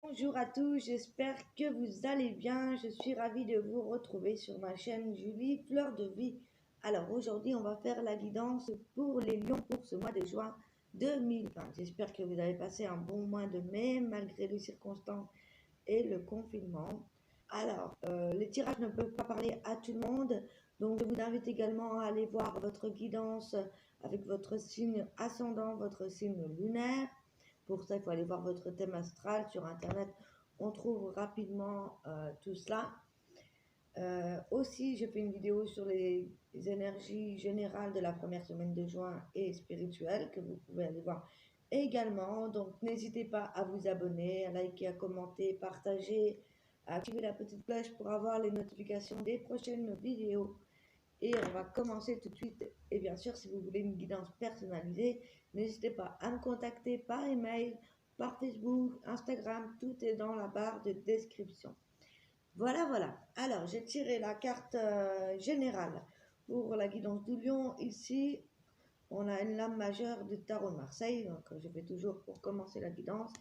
Bonjour à tous, j'espère que vous allez bien. Je suis ravie de vous retrouver sur ma chaîne Julie Fleur de Vie. Alors aujourd'hui, on va faire la guidance pour les lions pour ce mois de juin 2020. J'espère que vous avez passé un bon mois de mai malgré les circonstances et le confinement. Alors, les tirages ne peuvent pas parler à tout le monde, donc je vous invite également à aller voir votre guidance avec votre signe ascendant, votre signe lunaire. Pour ça, il faut aller voir votre thème astral sur Internet. On trouve rapidement tout cela. Aussi, je fais une vidéo sur les énergies générales de la première semaine de juin et spirituelles que vous pouvez aller voir également. Donc, n'hésitez pas à vous abonner, à liker, à commenter, partager, à activer la petite cloche pour avoir les notifications des prochaines vidéos. Et on va commencer tout de suite. Et bien sûr, si vous voulez une guidance personnalisée, n'hésitez pas à me contacter par email, par Facebook, Instagram, tout est dans la barre de description. Voilà. Alors, j'ai tiré la carte générale pour la guidance du lion. Ici, on a une lame majeure du tarot de Marseille, donc je fais toujours pour commencer la guidance.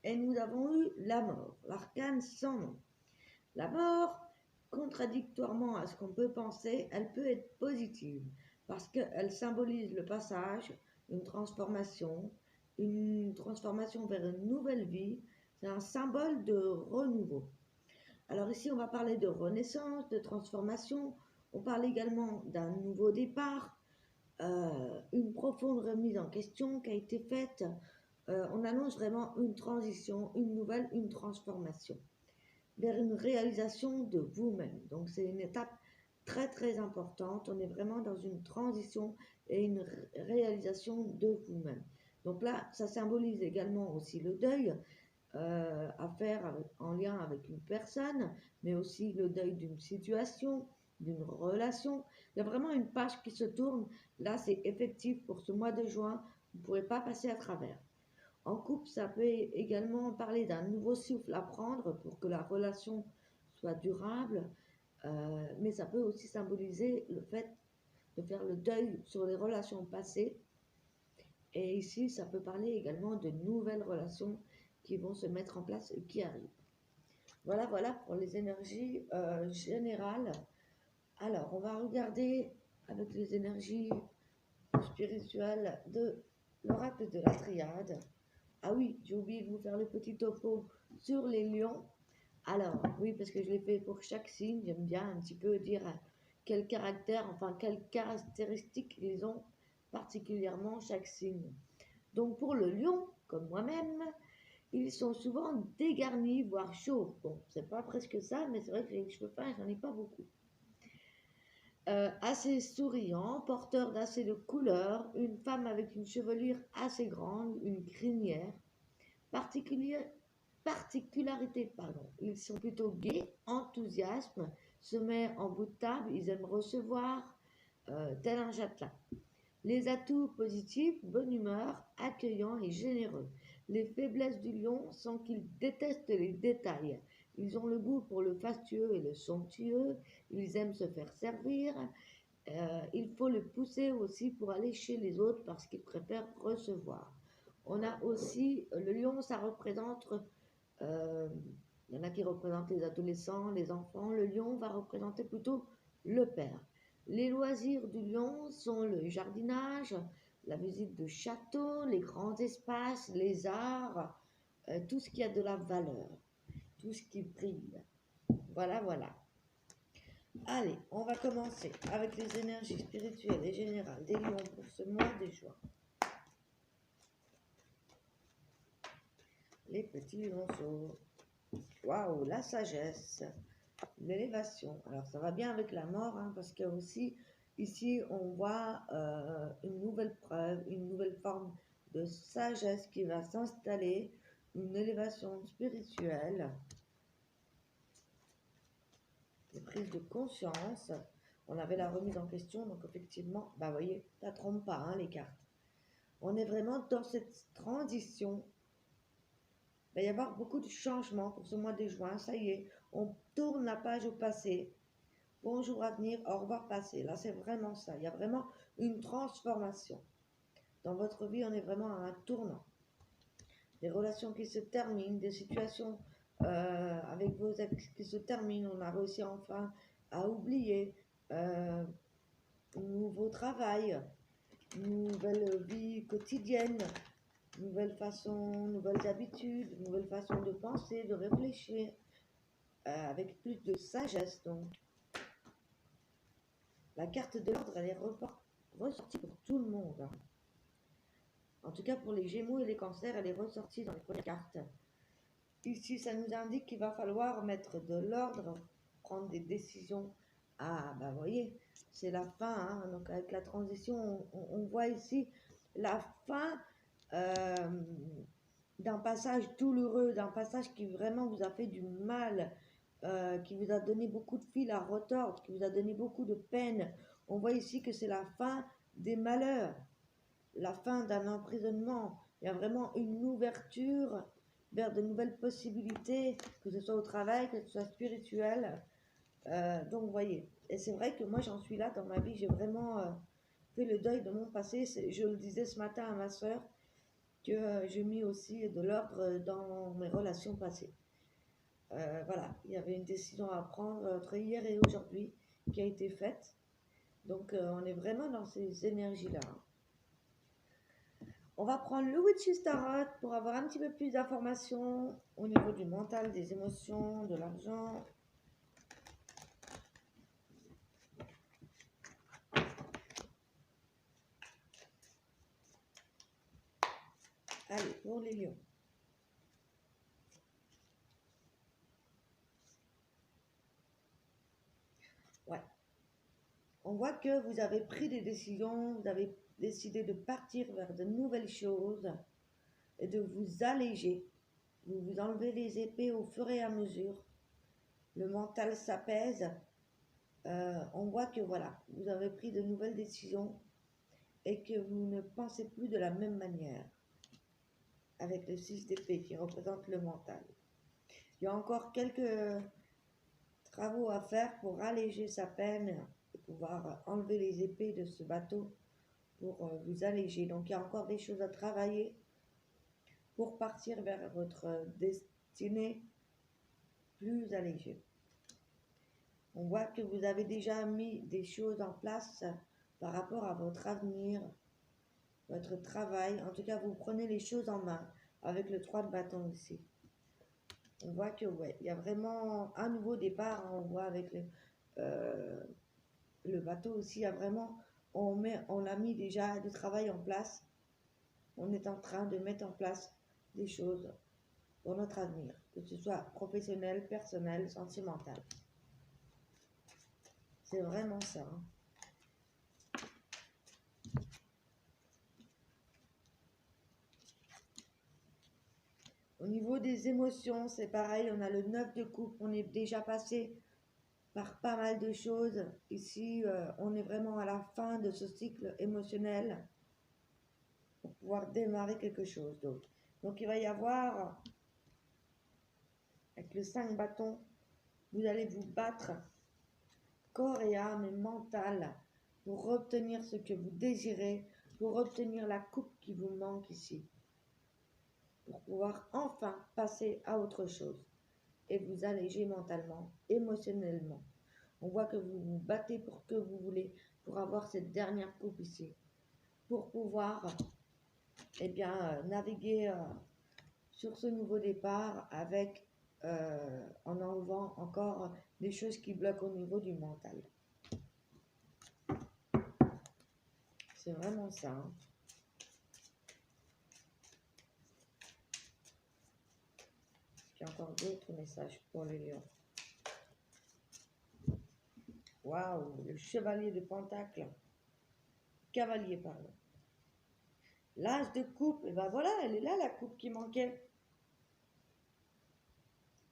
Et nous avons eu la mort, l'arcane sans nom. La mort, contradictoirement à ce qu'on peut penser, elle peut être positive parce qu'elle symbolise le passage, une transformation vers une nouvelle vie. C'est un symbole de renouveau. Alors ici, on va parler de renaissance, de transformation. On parle également d'un nouveau départ, une profonde remise en question qui a été faite. On annonce vraiment une transition, une transformation vers une réalisation de vous-même. Donc c'est une étape très importante. On est vraiment dans une transition et une réalisation de vous-même. Donc là, ça symbolise également aussi le deuil à faire en lien avec une personne, mais aussi le deuil d'une situation, d'une relation. Il y a vraiment une page qui se tourne. Là, c'est effectif pour ce mois de juin. Vous ne pourrez pas passer à travers. En couple, ça peut également parler d'un nouveau souffle à prendre pour que la relation soit durable, mais ça peut aussi symboliser le fait de faire le deuil sur les relations passées. Et ici, ça peut parler également de nouvelles relations qui vont se mettre en place et qui arrivent. Voilà pour les énergies générales. Alors, on va regarder avec les énergies spirituelles de l'oracle de la triade. Ah oui, j'ai oublié de vous faire le petit topo sur les lions. Alors, oui, parce que je l'ai fait pour chaque signe, j'aime bien un petit peu dire quel caractère, enfin quelles caractéristiques ils ont particulièrement chaque signe. Donc pour le lion, comme moi-même, ils sont souvent dégarnis, voire chauves. Bon, c'est pas presque ça, mais c'est vrai que les cheveux fins, j'en ai pas beaucoup. Assez souriant, porteur d'assez de couleurs, une femme avec une chevelure assez grande, une crinière. Particularité, ils sont plutôt gais, enthousiasme, se met en bout de table, ils aiment recevoir, tel un châtelain. Les atouts positifs, bonne humeur, accueillant et généreux. Les faiblesses du lion sont qu'ils détestent les détails. Ils ont le goût pour le fastueux et le somptueux, ils aiment se faire servir. Il faut le pousser aussi pour aller chez les autres parce qu'ils préfèrent recevoir. On a aussi le lion, ça représente, il y en a qui représentent les adolescents, les enfants. Le lion va représenter plutôt le père. Les loisirs du lion sont le jardinage, la visite de châteaux, les grands espaces, les arts, tout ce qui a de la valeur, tout ce qui brille. Voilà. Allez, on va commencer avec les énergies spirituelles et générales des lions pour ce mois de juin. Les petits lionceaux. Waouh, la sagesse, l'élévation. Alors ça va bien avec la mort, hein, parce que aussi ici on voit une nouvelle preuve, une nouvelle forme de sagesse qui va s'installer, une élévation spirituelle, des prises de conscience. On avait la remise en question, donc effectivement, vous voyez, ça trompe pas, hein, les cartes. On est vraiment dans cette transition. Il va y avoir beaucoup de changements pour ce mois de juin. Ça y est, on tourne la page au passé. Bonjour à venir, au revoir passé. Là, c'est vraiment ça. Il y a vraiment une transformation. Dans votre vie, on est vraiment à un tournant. des relations qui se terminent, des situations avec vos ex qui se terminent. On a réussi enfin à oublier, euh, nouveau travail, nouvelle vie quotidienne, nouvelles façons, nouvelles habitudes, nouvelles façons de penser, de réfléchir, avec plus de sagesse. Donc, la carte de l'ordre, elle est ressortie pour tout le monde, hein. En tout cas, pour les Gémeaux et les Cancers, elle est ressortie dans les premières cartes. Ici, ça nous indique qu'il va falloir mettre de l'ordre, prendre des décisions. Ah, bah, vous voyez, c'est la fin, hein. Donc, avec la transition, on voit ici la fin, euh, d'un passage douloureux, d'un passage qui vraiment vous a fait du mal, qui vous a donné beaucoup de fil à retordre, qui vous a donné beaucoup de peine. On voit ici que c'est la fin des malheurs, la fin d'un emprisonnement. Il y a vraiment une ouverture vers de nouvelles possibilités, que ce soit au travail, que ce soit spirituel. Donc, vous voyez, et c'est vrai que moi, j'en suis là dans ma vie. J'ai vraiment fait le deuil de mon passé. Je le disais ce matin à ma soeur, que j'ai mis aussi de l'ordre dans mes relations passées. Voilà, il y avait une décision à prendre entre hier et aujourd'hui qui a été faite. Donc, on est vraiment dans ces énergies-là. On va prendre le Witch's Tarot pour avoir un petit peu plus d'informations au niveau du mental, des émotions, de l'argent. Allez, pour les lions. Ouais. On voit que vous avez pris des décisions, vous avez décidé de partir vers de nouvelles choses et de vous alléger. Vous vous enlevez les épées au fur et à mesure. Le mental s'apaise. On voit que voilà, vous avez pris de nouvelles décisions et que vous ne pensez plus de la même manière. Avec le 6 d'épée qui représente le mental. Il y a encore quelques travaux à faire pour alléger sa peine et pouvoir enlever les épées de ce bateau pour vous alléger. Donc il y a encore des choses à travailler pour partir vers votre destinée plus allégée. On voit que vous avez déjà mis des choses en place par rapport à votre avenir, votre travail. En tout cas, vous prenez les choses en main avec le 3 de bâton ici. On voit que ouais, il y a vraiment un nouveau départ, hein. On voit avec le bateau aussi, il y a vraiment, on a mis déjà du travail en place. On est en train de mettre en place des choses pour notre avenir, que ce soit professionnel, personnel, sentimental. C'est vraiment ça, hein. Au niveau des émotions, c'est pareil, on a le 9 de coupe, on est déjà passé par pas mal de choses. Ici, on est vraiment à la fin de ce cycle émotionnel pour pouvoir démarrer quelque chose d'autre. Donc, il va y avoir, avec le 5 bâtons, vous allez vous battre corps et âme et mental pour obtenir ce que vous désirez, pour obtenir la coupe qui vous manque ici, pour pouvoir enfin passer à autre chose et vous alléger mentalement, émotionnellement. On voit que vous vous battez pour que vous voulez, pour avoir cette dernière coupe ici, pour pouvoir naviguer sur ce nouveau départ avec, en enlevant encore des choses qui bloquent au niveau du mental. C'est vraiment ça, hein. J'ai encore d'autres messages pour les lions. Waouh, le chevalier de pentacle. Cavalier, pardon. L'as de coupe, et ben voilà, elle est là la coupe qui manquait.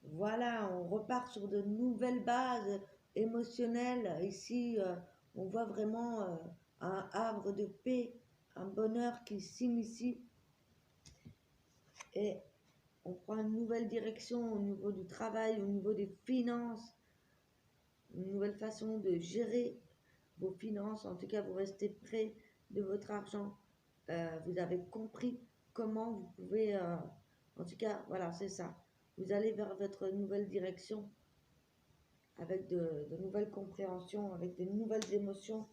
Voilà, on repart sur de nouvelles bases émotionnelles. Ici, on voit vraiment un havre de paix, un bonheur qui s'initie. Et on prend une nouvelle direction au niveau du travail, au niveau des finances, une nouvelle façon de gérer vos finances. En tout cas, vous restez près de votre argent. Vous avez compris comment vous pouvez En tout cas, voilà, c'est ça. Vous allez vers votre nouvelle direction avec de nouvelles compréhensions, avec de nouvelles émotions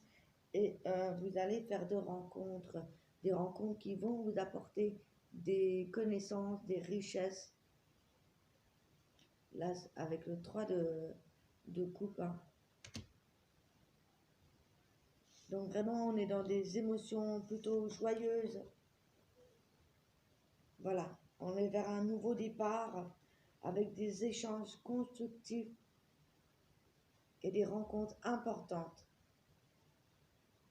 et vous allez faire des rencontres qui vont vous apporter des connaissances, des richesses. Là, avec le 3 de coupe, hein. Donc vraiment, on est dans des émotions plutôt joyeuses. Voilà, on est vers un nouveau départ avec des échanges constructifs et des rencontres importantes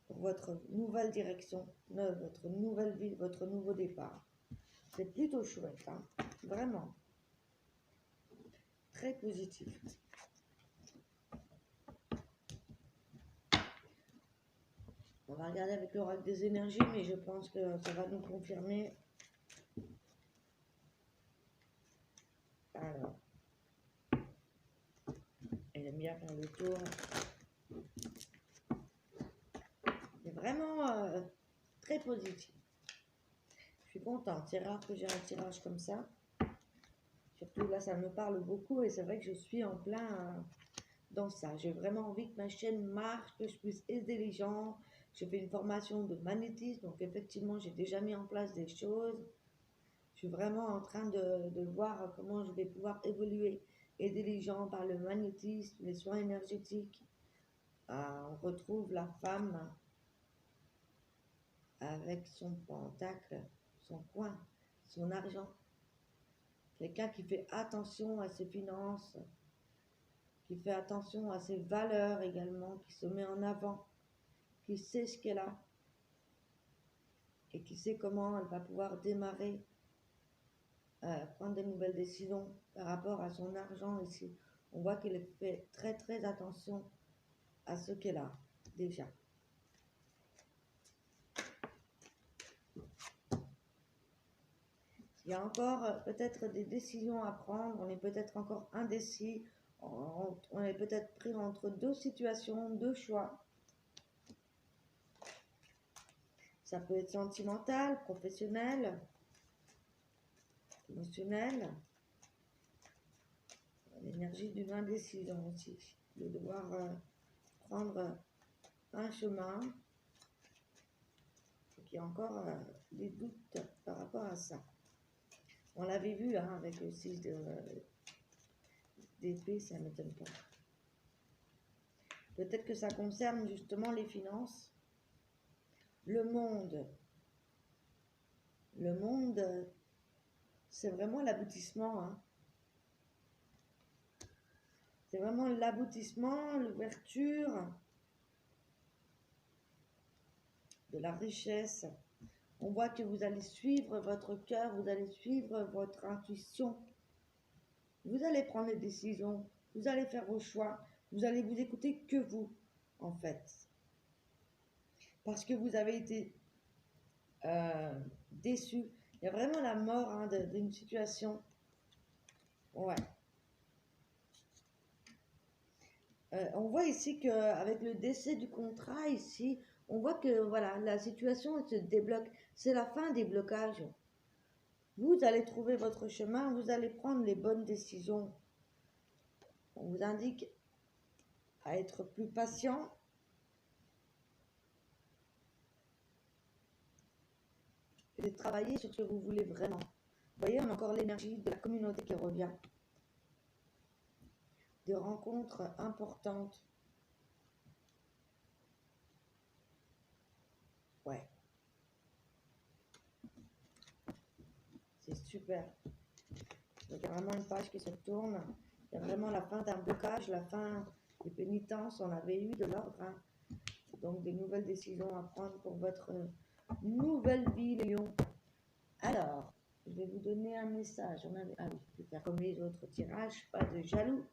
pour votre nouvelle direction, votre nouvelle vie, votre nouveau départ. C'est plutôt chouette, hein, vraiment. Très positif. On va regarder avec l'oracle des énergies, mais je pense que ça va nous confirmer. Alors, elle aime bien faire le tour. C'est vraiment très positif. Je suis contente. C'est rare que j'ai un tirage comme ça. Surtout là, ça me parle beaucoup et c'est vrai que je suis en plein dans ça. J'ai vraiment envie que ma chaîne marche, que je puisse aider les gens. Je fais une formation de magnétisme, donc effectivement, j'ai déjà mis en place des choses. Je suis vraiment en train de voir comment je vais pouvoir évoluer, aider les gens par le magnétisme, les soins énergétiques. On retrouve la femme avec son pentacle, son coin, son argent. Quelqu'un qui fait attention à ses finances, qui fait attention à ses valeurs également, qui se met en avant, qui sait ce qu'elle a et qui sait comment elle va pouvoir démarrer, prendre de nouvelles décisions par rapport à son argent ici. On voit qu'elle fait très très attention à ce qu'elle a déjà. Il y a encore peut-être des décisions à prendre, on est peut-être encore indécis, on est peut-être pris entre deux situations, deux choix. Ça peut être sentimental, professionnel, émotionnel. L'énergie d'une indécision aussi, de devoir prendre un chemin. Donc il y a encore des doutes par rapport à ça. On l'avait vu hein, avec le 6 d'épée, ça ne m'étonne pas. Peut-être que ça concerne justement les finances. Le monde. Le monde, c'est vraiment l'aboutissement. Hein. C'est vraiment l'aboutissement, l'ouverture de la richesse. On voit que vous allez suivre votre cœur, vous allez suivre votre intuition. Vous allez prendre des décisions, vous allez faire vos choix, vous allez vous écouter que vous, en fait. Parce que vous avez été déçu. Il y a vraiment la mort hein, d'une situation. Ouais. On voit ici qu'avec le décès du contrat, ici, on voit que voilà, la situation elle se débloque. C'est la fin des blocages. Vous allez trouver votre chemin, vous allez prendre les bonnes décisions. On vous indique à être plus patient. Et de travailler sur ce que vous voulez vraiment. Vous voyez, on a encore l'énergie de la communauté qui revient. Des rencontres importantes. Ouais. C'est super. Donc, il y a vraiment une page qui se tourne. Il y a vraiment la fin d'un blocage, la fin des pénitences. On avait eu de l'ordre. Hein. Donc, des nouvelles décisions à prendre pour votre nouvelle vie, les lions. Alors, je vais vous donner un message. Ah oui, je vais faire comme les autres tirages, pas de jaloux.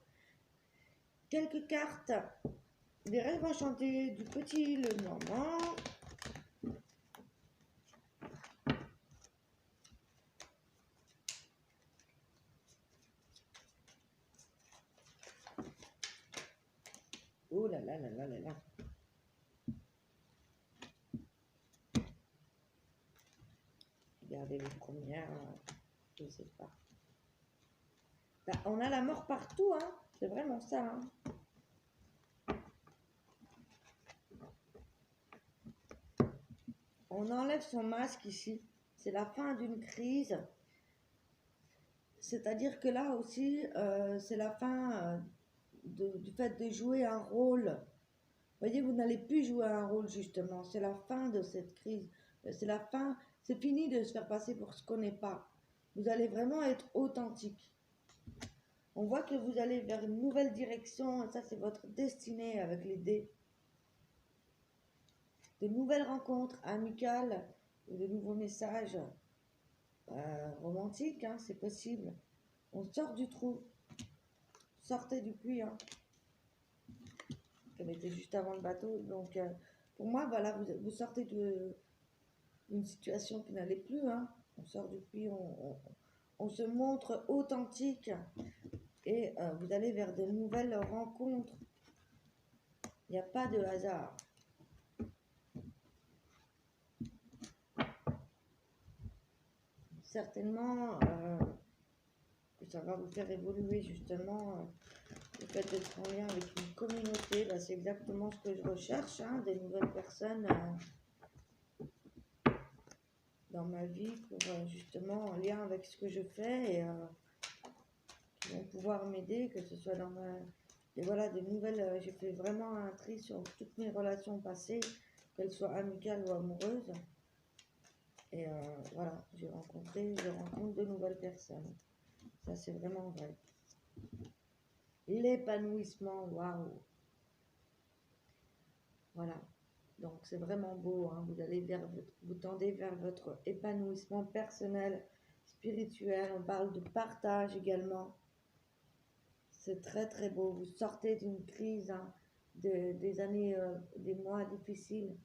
Quelques cartes des rêves enchantés du petit Lenormand. Oh là là là là là là. Regardez les premières. Je sais pas. Bah, on a la mort partout, hein. C'est vraiment ça, hein. On enlève son masque ici. C'est la fin d'une crise. C'est-à-dire que là aussi, c'est la fin du fait de jouer un rôle. Vous voyez, vous n'allez plus jouer un rôle justement. C'est la fin de cette crise. C'est la fin. C'est fini de se faire passer pour ce qu'on n'est pas. Vous allez vraiment être authentique. On voit que vous allez vers une nouvelle direction. Ça, c'est votre destinée avec les dés. De nouvelles rencontres amicales ou de nouveaux messages romantiques, hein, c'est possible. On sort du trou. Sortez du puits, hein. Elle était juste avant le bateau. Donc, pour moi, voilà, vous sortez d'une situation qui n'allait plus, hein. On sort du puits, on se montre authentique et vous allez vers de nouvelles rencontres. Il n'y a pas de hasard. Certainement que ça va vous faire évoluer justement le fait d'être en lien avec une communauté. Bah, c'est exactement ce que je recherche, hein, des nouvelles personnes dans ma vie pour justement en lien avec ce que je fais et qui vont pouvoir m'aider, que ce soit dans ma... Et voilà, des nouvelles... j'ai fait vraiment un tri sur toutes mes relations passées, qu'elles soient amicales ou amoureuses. Et voilà, je rencontre de nouvelles personnes. Ça, c'est vraiment vrai. L'épanouissement, waouh! Voilà. Donc, c'est vraiment beau, hein. Vous tendez vers votre épanouissement personnel, spirituel. On parle de partage également. C'est très, très beau. Vous sortez d'une crise, hein, des années, des mois difficiles.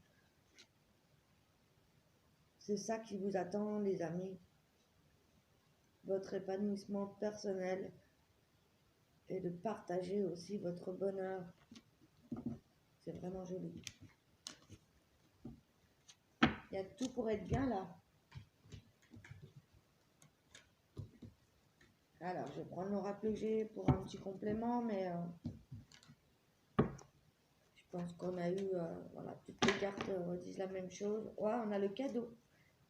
C'est ça qui vous attend, les amis. Votre épanouissement personnel et de partager aussi votre bonheur. C'est vraiment joli. Il y a tout pour être bien là. Alors, je vais prendre l'oracle que j'ai pour un petit complément, mais je pense qu'on a eu, voilà, toutes les cartes disent la même chose. Ouais, on a le cadeau.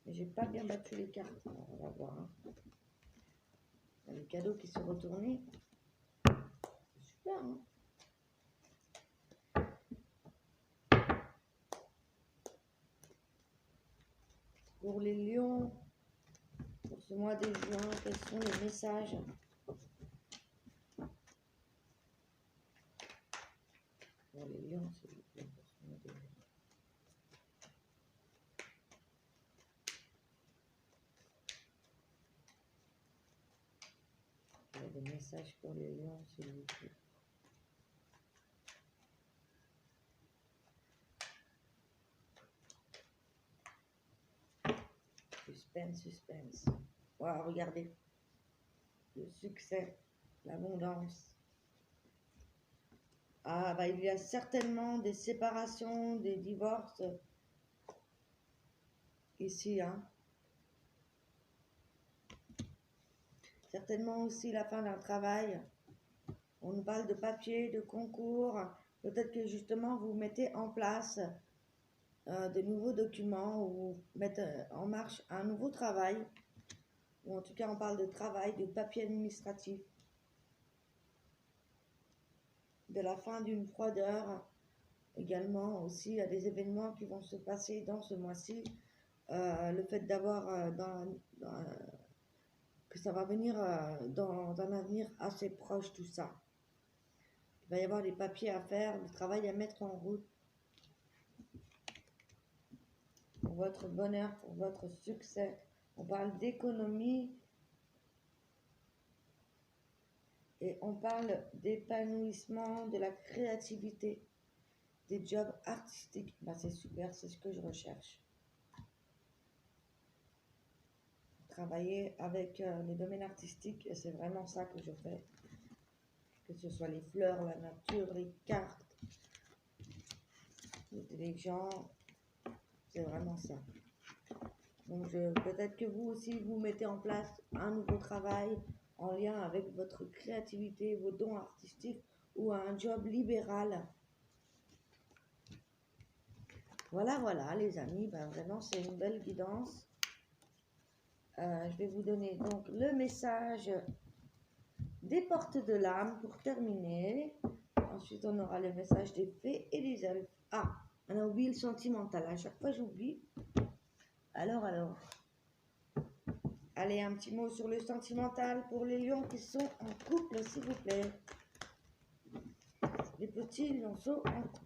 Mais j'ai pas bien battu les cartes. Alors, on va voir, hein. On a le cadeau qui se retourné. Super, hein. Pour les lions, pour ce mois de juin, quels sont les messages? Pour les lions, s'il vous plaît, pour ce mois de juin. Il y a des messages pour les lions, s'il vous plaît. Suspense, suspense. Voilà, regardez. Le succès, l'abondance. Ah, bah, il y a certainement des séparations, des divorces ici, hein. Certainement aussi la fin d'un travail. On nous parle de papier, de concours. Peut-être que justement vous mettez en place de nouveaux documents ou mettre en marche un nouveau travail. Ou en tout cas on parle de travail, de papier administratif. De la fin d'une froideur. Également aussi, il y a des événements qui vont se passer dans ce mois-ci. Le fait d'avoir que ça va venir dans un avenir assez proche, tout ça. Il va y avoir des papiers à faire, du travail à mettre en route pour votre bonheur, pour votre succès. On parle d'économie et on parle d'épanouissement, de la créativité, des jobs artistiques. Bah, c'est super, c'est ce que je recherche. Travailler avec les domaines artistiques et c'est vraiment ça que je fais. Que ce soit les fleurs, la nature, les cartes, les gens, c'est vraiment ça. Donc peut-être que vous aussi, vous mettez en place un nouveau travail en lien avec votre créativité, vos dons artistiques ou un job libéral. Voilà, voilà, les amis, ben, vraiment, c'est une belle guidance. Je vais vous donner donc le message des portes de l'âme pour terminer. Ensuite, on aura le message des fées et des elfes. Ah, on a oublié le sentimental. À chaque fois, j'oublie. Alors. Allez, un petit mot sur le sentimental pour les lions qui sont en couple, s'il vous plaît. Les petits lionceaux en couple.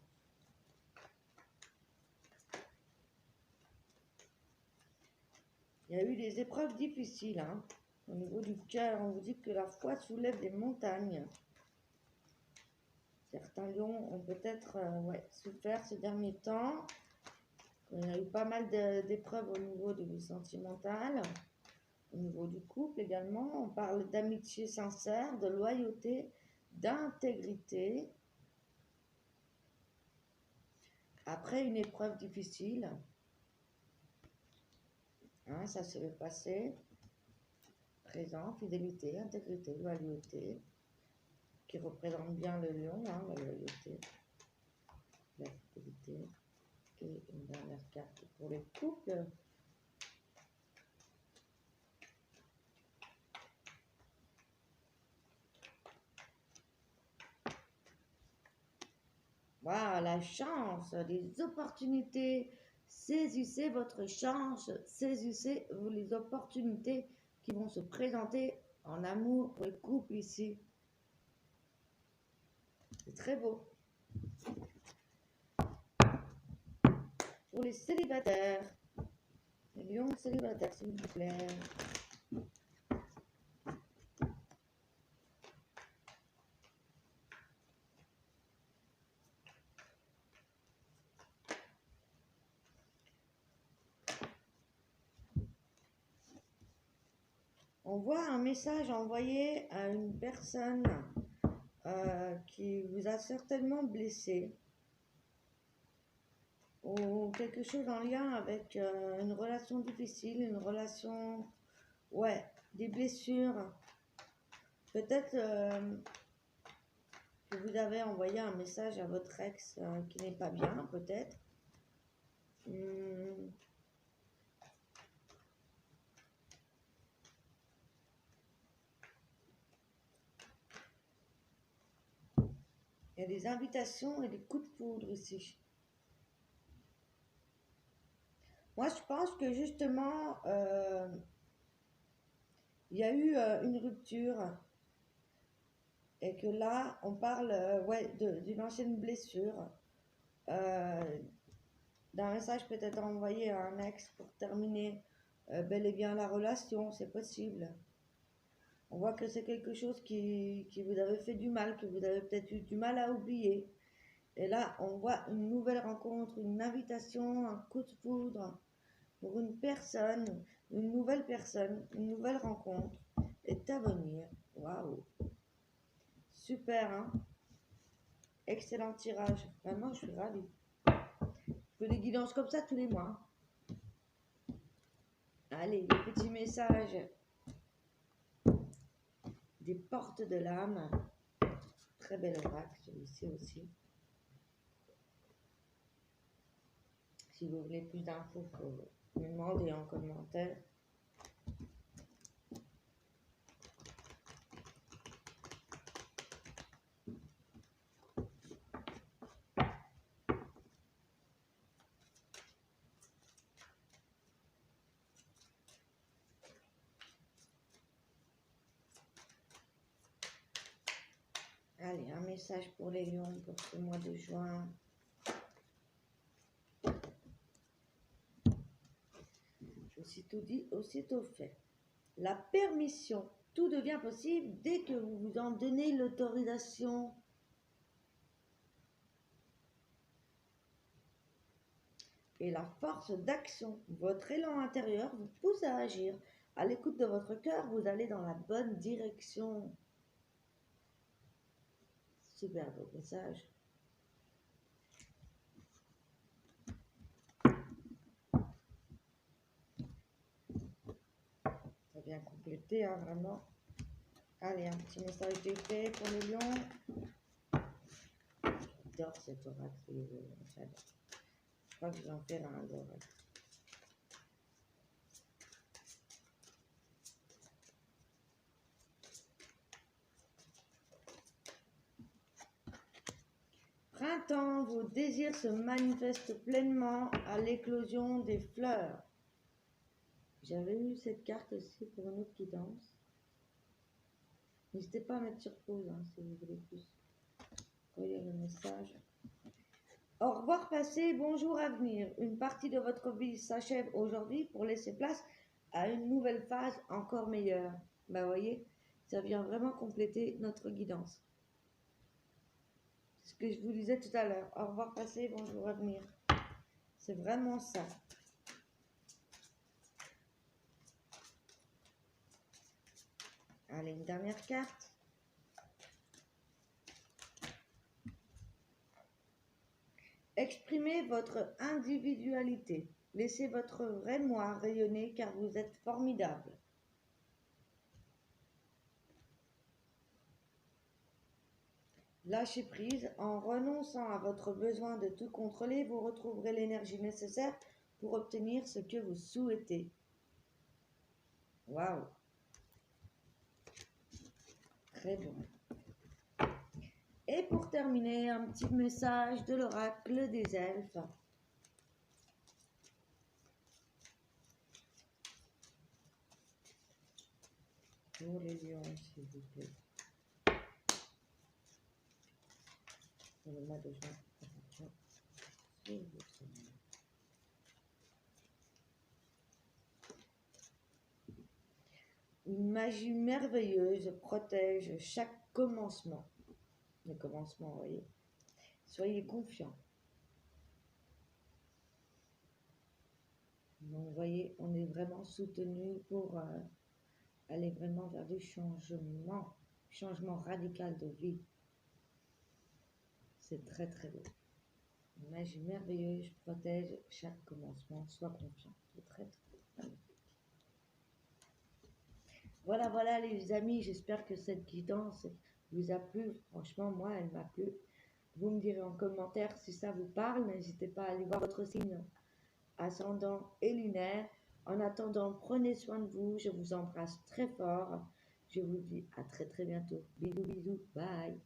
Il y a eu des épreuves difficiles, hein. Au niveau du cœur, on vous dit que la foi soulève des montagnes. Certains lions ont peut-être souffert ces derniers temps. Il y a eu pas mal d'épreuves au niveau du sentimental, au niveau du couple également. On parle d'amitié sincère, de loyauté, d'intégrité. Après une épreuve difficile, hein, ça c'est le passé, présent, fidélité, intégrité, loyauté, qui représente bien le lion, hein, la loyauté, la fidélité. Et une dernière carte pour les couples. Waouh, la chance, les opportunités. Saisissez votre chance, saisissez les opportunités qui vont se présenter en amour pour les couples ici. C'est très beau. Pour les célibataires, les lions célibataires, s'il vous plaît. On voit un message envoyé à une personne qui vous a certainement blessé, ou quelque chose en lien avec une relation difficile, une relation, ouais, des blessures. Peut-être que vous avez envoyé un message à votre ex qui n'est pas bien, peut-être. Il y a des invitations et des coups de foudre ici. Moi, je pense que justement, il y a eu une rupture et que là, on parle d'une ancienne blessure, d'un message peut-être envoyé à un ex pour terminer bel et bien la relation, c'est possible. On voit que c'est quelque chose qui vous avait fait du mal, que vous avez peut-être eu du mal à oublier. Et là, on voit une nouvelle rencontre, une invitation, un coup de foudre pour une personne, une nouvelle rencontre est à venir. Waouh! Super, hein? Excellent tirage. Vraiment, je suis ravie. Je fais des guidances comme ça tous les mois. Allez, les petits messages des portes de l'âme. Très bel oracle, celui-ci aussi. Si vous voulez plus d'infos, il faut me demander en commentaire. Allez, un message pour les lions pour ce mois de juin. Aussitôt dit, aussitôt fait. La permission, tout devient possible dès que vous vous en donnez l'autorisation. Et la force d'action, votre élan intérieur vous pousse à agir. À l'écoute de votre cœur, vous allez dans la bonne direction. Super beau message. complété, hein, vraiment. Allez, un petit message d'épée pour les lions. J'adore cet oracle, j'adore. Je crois que je vais en faire un oracle. Printemps, vos désirs se manifestent pleinement à l'éclosion des fleurs. J'avais eu cette carte aussi pour une autre guidance. N'hésitez pas à mettre sur pause hein, si vous voulez plus. Voyez le message. Au revoir passé, bonjour avenir. Une partie de votre vie s'achève aujourd'hui pour laisser place à une nouvelle phase encore meilleure. Bah voyez, ça vient vraiment compléter notre guidance. C'est ce que je vous disais tout à l'heure. Au revoir passé, bonjour avenir. C'est vraiment ça. Allez, une dernière carte. Exprimez votre individualité. Laissez votre vrai moi rayonner car vous êtes formidable. Lâchez prise. En renonçant à votre besoin de tout contrôler, vous retrouverez l'énergie nécessaire pour obtenir ce que vous souhaitez. Waouh! Très bon. Et pour terminer, un petit message de l'oracle des elfes. Pour les lions, s'il vous plaît. Pour le mois de juin. Une magie merveilleuse protège chaque commencement. Le commencement, vous voyez. Soyez confiants. Donc, vous voyez, on est vraiment soutenu pour aller vraiment vers du changement radical de vie. C'est très très beau. Une magie merveilleuse protège chaque commencement. Sois confiant. C'est très très magnifique. Voilà les amis, j'espère que cette guidance vous a plu. Franchement, moi, elle m'a plu. Vous me direz en commentaire si ça vous parle. N'hésitez pas à aller voir votre signe ascendant et lunaire. En attendant, prenez soin de vous. Je vous embrasse très fort. Je vous dis à très très bientôt. Bisous, bisous. Bye.